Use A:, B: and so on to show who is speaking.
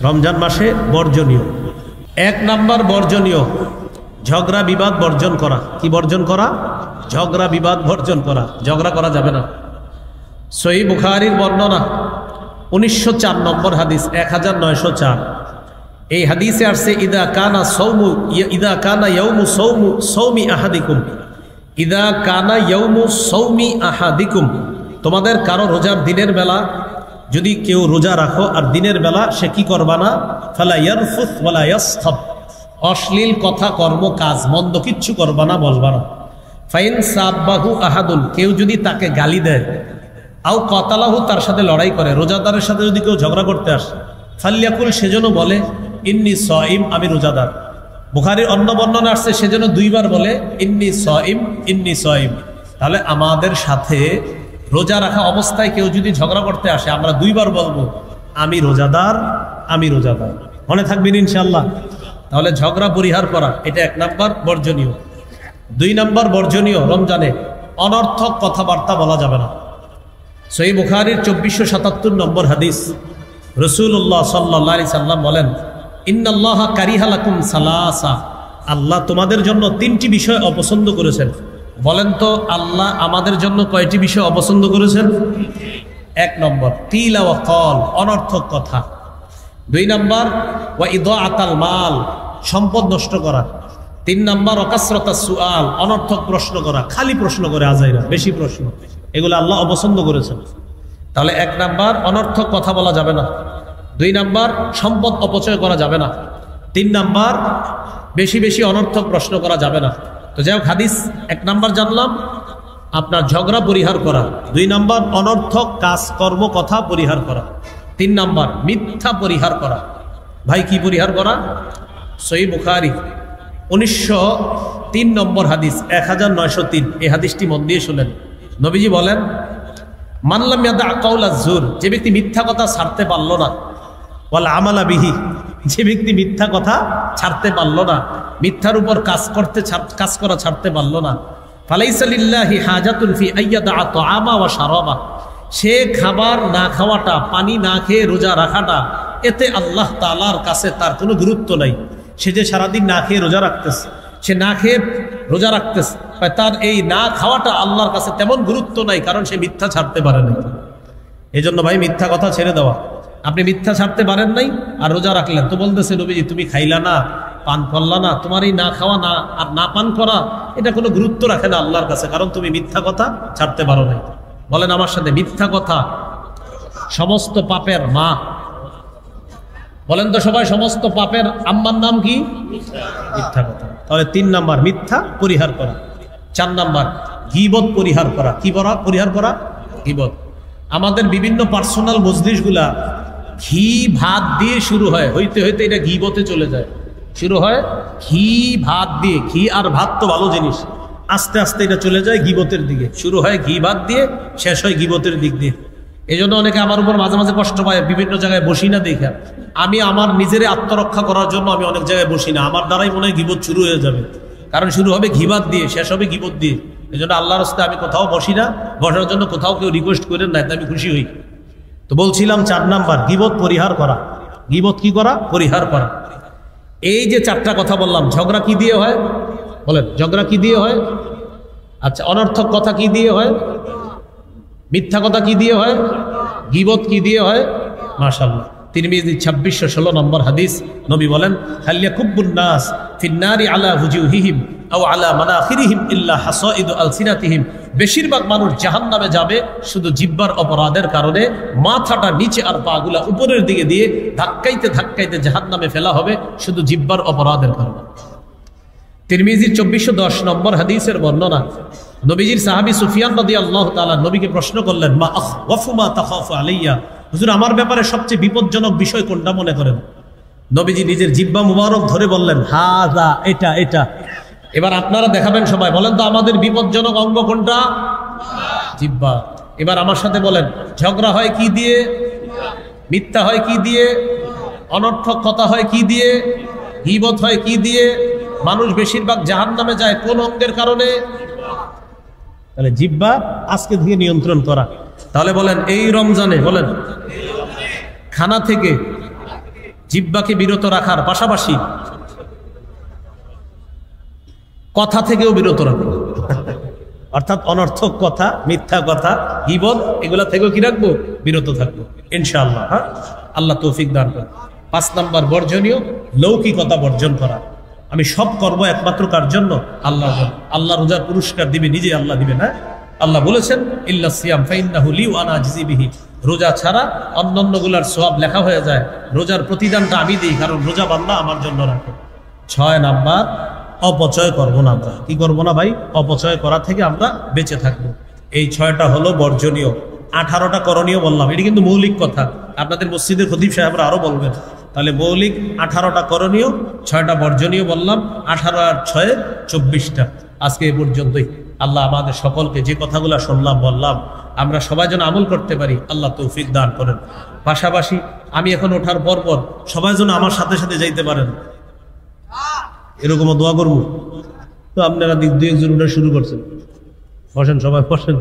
A: রমজান মাসে বর্জনীয়। 1 নাম্বার বর্জনীয়, ঝগড়া বিবাদ বর্জন করা। কি বর্জন করা? ঝগড়া বিবাদ বর্জন করা। ঝগড়া করা যাবে না। সহিহ বুখারীর বর্ণনা 1904 নম্বর হাদিস, 1904। এই হাদিসে আসছে ইদা কানা ইয়াউমু সৌমি আহাদিকুম, ইদা কানা ইয়াউমু সৌমি আহাদিকুম, তোমাদের কারো রোজার দিনের বেলা যদি কেউ রোজা রাখো আর দিনের বেলা সে কি করবা না, ফালা ইয়ারফুস ওয়ালা ইয়াসখাব, অশ্লীল কথা কর্ম কাজ মন্দ কিচ্ছু করবা না, বলবা না। ফাইন সাব্বাহু আহাদুন, কেউ যদি তাকে গালি দেয়, আও কতালাহু, তার সাথে লড়াই করে, রোজাদারের সাথে যদি কেউ ঝগড়া করতে আসে, ফাল্যাকুল, সেজন্য বলে ইন্নী সাইম, আমি রোজাদার। বুখারীর অন্য বর্ণনা আসছে সেজন্য 2 বার বলে ইন্নী সাইম, ইন্নী সাইম। তাহলে আমাদের সাথে রোজা রাখা অবস্থায় কেউ যদি ঝগড়া করতে আসে, আমরা 2 বার বলবো আমি রোজাদার, আমি রোজাদার। মনে থাকবেন ইনশাআল্লাহ। তাহলে ঝগড়া পরিহার করা, এটা 1 নাম্বার বর্জনীয়। 2 নাম্বার বর্জনীয়, রমজানে অনর্থক কথাবার্তা বলা যাবে না। সহিহ বুখারীর 2477 নম্বর হাদিস, রাসূলুল্লাহ সাল্লাল্লাহু আলাইহি সাল্লাম বলেন, ইন্নাল্লাহা কারিহা লাকুম সালাসা, আল্লাহ তোমাদের জন্য 3টি বিষয় অপছন্দ করেছেন। বলেন তো আল্লাহ আমাদের জন্য কয়টি বিষয় অপছন্দ করেছেন? 1 নম্বর কিলা ওয়া কল, অনর্থক কথা। 2 নম্বর ওয়া ইদাআতাল মাল, সম্পদ নষ্ট করা। 3 নম্বর ওয়াকাসরাতাস সুআল, অনর্থক প্রশ্ন করা, খালি প্রশ্ন করে আজাইরা, বেশি প্রশ্ন, এগুলো আল্লাহ অপছন্দ করেছেন। তাহলে 1 নম্বর অনর্থক কথা বলা যাবে না। 2 নম্বর সম্পদ অপচয় করা যাবে না। 3 নম্বর বেশি বেশি অনর্থক প্রশ্ন করা যাবে না। তো যাই হোক, হাদিস 1 নম্বর জানলাম আপনার ঝগড়া পরিহার করা, 2 নম্বর অনর্থক কাজ কর্ম কথা পরিহার করা, 3 নম্বর মিথ্যা পরিহার করা। ভাই কি পরিহার করা? সহিহ বুখারী 1903 নম্বর হাদিস, 1903। এই হাদিসটি মন দিয়ে শুনেন। নবীজি বলেন, মান লাম ইয়াদা কাওলাজ জুর, যে ব্যক্তি মিথ্যা কথা ছাড়তে পারল না, ওয়াল আমালা বিহি, যে ব্যক্তি মিথ্যা কথা ছাড়তে পারল না, মিথ্যার উপর কাজ করা ছাড়তে পারল না, ফালাইসা লিল্লাহি হাজাতুন ফি আইয়াদা তাআমা ওয়া শারাবা, সে খাবার না খাওয়াটা, পানি না খেয়ে রোজা রাখাটা, এতে আল্লাহ তাআলার কাছে তার কোনো গুরুত্ব নাই। সে যে সারাদিন না খেয়ে রোজা রাখতেছে, সে না খেয়ে রোজা রাখতেছে, তার এই না খাওয়াটা আল্লাহর কাছে তেমন গুরুত্ব নাই, কারণ সে মিথ্যা ছাড়তে পারে নাই। এই জন্য ভাই মিথ্যা কথা ছেড়ে দেওয়া। আপনি মিথ্যা ছাড়তে পারেন নাই আর রোজা রাখলেন, তো বলতেছে নবীজি তুমি খাইলা না, পান করলা না, তোমার এই না খাওয়া না আর না পান করা এটা কোনো গুরুত্ব রাখে না আল্লাহর কাছে, কারণ তুমি মিথ্যা কথা ছাড়তে পারো নাই। বলেন আমার সাথে, মিথ্যা কথা সমস্ত পাপের মা। বলেন তো সবাই, সমস্ত পাপের আম্মার নাম কি? মিথ্যা কথা। তাহলে 3 নাম্বার মিথ্যা পরিহার করা। 4 নাম্বার গীবত পরিহার করা। কি পরিহার করা? গীবত। আমাদের বিভিন্ন পার্সোনাল মজলিসগুলা ঘি ভাত দিয়ে শুরু হয়, হইতে হইতে এটা গীবতে চলে যায়। শুরু হয় ঘি ভাত দিয়ে, ঘি আর ভাত তো ভালো জিনিস, আস্তে আস্তে এটা চলে যায় গীবতের দিকে। শুরু হয় ঘি ভাত দিয়ে, শেষ হয় গীবতের দিক দিয়ে। এই জন্য অনেকে আমার উপর মাঝে মাঝে কষ্ট পায়, বিভিন্ন জায়গায় বসি না দেখে। আমি আমার নিজের আত্মরক্ষা করার জন্য আমি অনেক জায়গায় বসি না, আমার দ্বারাই মনে হয় গীবত শুরু হয়ে যাবে, কারণ শুরু হবে ঘি ভাত দিয়ে, শেষ হবে গীবত দিয়ে। এই জন্য আল্লাহর রাস্তায় আমি কোথাও বসি না, বসার জন্য কোথাও কেউ রিকোয়েস্ট করেন না, আমি খুশি হই। তো বলছিলাম 4 নাম্বার গীবত পরিহার করা। গীবত কি করা? পরিহার করা। এই যে 4টা কথা বললাম, ঝগড়া কি দিয়ে হয়? বলেন, ঝগড়া কি দিয়ে হয়? আচ্ছা, অনর্থক কথা কি দিয়ে হয়? মিথ্যা কথা কি দিয়ে হয়? গীবত কি দিয়ে হয়? মাশাআল্লাহ। তিরমিজি 2616 নম্বর হাদিস, নবী বলেন, হাল ইয়াকুব্বুন নাস ফিন্নারি আলা হুজুহিহিম আও আলা মানাখিরিহিম ইল্লা হাসাইদু আলসিনাতিহিম, বেশিরভাগ মানুষ জাহান্নামে যাবে শুধু জিহ্বার অপরাধের কারণে, মাথাটা নিচে আর পাগুলা উপরের দিকে দিয়ে ধাক্কাইতে ধাক্কাইতে জাহান্নামে ফেলা হবে শুধু জিহ্বার অপরাধের কারণে। তিরমিজির 2410 নম্বর হাদিসের বর্ণনা, নবীজির সাহাবী সুফিয়ান রাদিয়াল্লাহু তাআলা নবীকে প্রশ্ন করলেন, মা আখওয়াফু মা তাখাফু আলাইয়া, হুজুর আমার ব্যাপারে সবচেয়ে বিপজ্জনক বিষয় কোনটা মনে করেন? নবীজি নিজের জিহ্বা মুবারক ধরে বললেন, হাযা, এটা এটা। এবার আপনারা দেখাবেন সবাই, বলেন তো আমাদের বিপজ্জনক অঙ্গ কোনটা? জিহ্বা। এবার আমার সাথে বলেন, ঝগড়া হয় কি দিয়ে? মিথ্যা হয় কি দিয়ে? অনর্থক কথা হয় কি দিয়ে? গীবত হয় কি দিয়ে? মানুষ বেশিরভাগ জাহান্নামে যায় কোন অঙ্গের কারণে? তাহলে জিহ্বা আজকে থেকে নিয়ন্ত্রণ করা। তাহলে বলেন এই রমজানে, বলেন খানা থেকে জিহ্বাকে বিরত রাখার পাশাপাশি কথা থেকেও বিরত রাখবো, অর্থাৎ অনর্থক কথা, মিথ্যা কথা, গীবত, এগুলা থেকেও কি রাখবো? বিরত থাকবো ইনশাআল্লাহ। হ্যাঁ, আল্লাহ তৌফিক দান করেন। 5 নাম্বার বর্জনীয়, লৌকিকতা বর্জন করা। আমি সব করব একমাত্র কার জন্য? আল্লাহর জন্য। আল্লাহ রোজার পুরস্কার দিবে, নিজে আল্লাহ দিবে না। আল্লাহ বলেছেন ইল্লা সিয়াম ফাইন্নাহু লি ওয়া আনা আজজি বিহি, রোজা ছাড়া অন্যান্যগুলার সওয়াব লেখা হয়ে যায়, রোজার প্রতিদানটা আমি দিই, কারণ রোজা বান্দা আমার জন্য রাখে। 6 নাম্বার, অপচয় করব না। আমরা কি করব না ভাই? অপচয় করা থেকে আমরা বেঁচে থাকবো। এই 6টা হলো বর্জনীয়। 18টা করণীয় বললাম, এটি কিন্তু মৌলিক কথা, আপনাদের মসজিদের খতিব সাহেবরা আরো বলবেন। তাহলে মৌলিক 18টা করণীয়, 6টা বর্জনীয় বললাম, 18 আর 6 24টা। আজকে এ পর্যন্তই। আল্লাহ আমাদের সকলকে যে কথাগুলো শুনলাম বললাম আমরা সবাই যেন আমল করতে পারি, আল্লাহ তৌফিক দান করেন। পাশাপাশি আমি এখন ওঠার পর সবাই যেন আমার সাথে সাথে যাইতে পারেন, এরকমও দোয়া করবো। তো আপনারা 2-1 জন উঠে শুরু করছেন, বসেন সবাই বসেন।